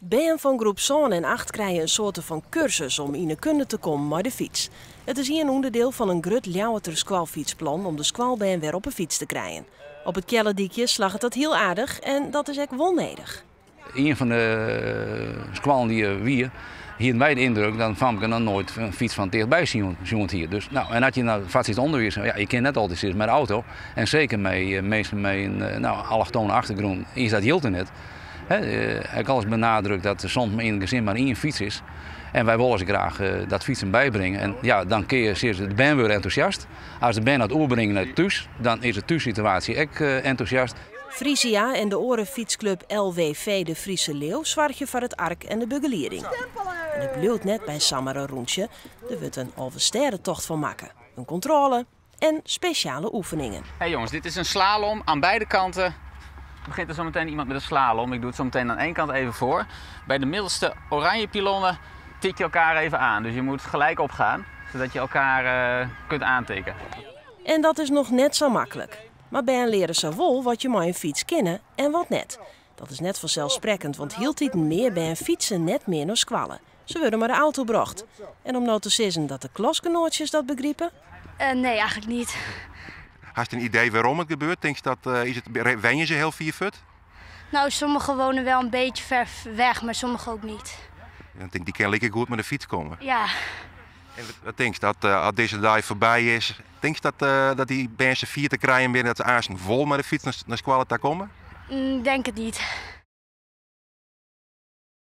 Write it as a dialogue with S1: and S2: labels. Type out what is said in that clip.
S1: Bern van groep 7 en 8 krijgen een soort van cursus om in de kunde te komen met de fiets. Het is hier een onderdeel van een grut Ljouwerter squalfietsplan om de squalbaan weer op een fiets te krijgen. Op het Kellerdiekje slag het dat heel aardig en dat is echt wonnedig.
S2: Een van de squallen die hier mij de indruk dat van ik dan nooit een fiets van dichtbij zien hier. Dus, nou, en had je nou vast iets onderwijs, ja, je kent net altijd eens met de auto en zeker meestal met een allochtone achtergrond is dat heel te net. Ik heb alles benadrukt dat er soms in een gezin maar één fiets is. En wij willen ze graag dat fietsen bijbrengen. En ja, dan kun je de band weer enthousiast. Als de band dat oorbrengen naar thuis, dan is de thuissituatie ook enthousiast.
S1: Frisia en de orenfietsclub LWV de Friese Leeuw zwartje voor het ark en de bugeliering. En het bleut net bij Sammer een rondje. Er wordt een oversterentocht van maken. Een controle en speciale oefeningen.
S3: Hey jongens, dit is een slalom aan beide kanten. Begint er zo meteen iemand met een slalom. Ik doe het zo meteen aan één kant even voor. Bij de middelste oranje pilonnen tik je elkaar even aan. Dus je moet gelijk opgaan, zodat je elkaar kunt aantikken.
S1: En dat is nog net zo makkelijk. Maar bij een leren ze wel wat je met een fiets kennen en wat net. Dat is net vanzelfsprekend, want hield dit meer bij een fietsen net meer naar squallen. Ze worden maar de auto bracht. En om nou te zeggen dat de klasgenootjes dat begrijpen?
S4: Nee, eigenlijk niet.
S5: Had je een idee waarom het gebeurt? Denk je dat, wen je ze heel viervoet?
S4: Nou, sommigen wonen wel een beetje ver weg, maar sommigen ook niet.
S5: Dan denk die kan lekker goed met de fiets komen.
S4: Ja.
S5: En wat denk je dat als deze dag voorbij is, denk je dat die mensen vier te krijgen binnen dat ze aanstaan vol met de fiets naar squallen te komen?
S4: Denk het niet.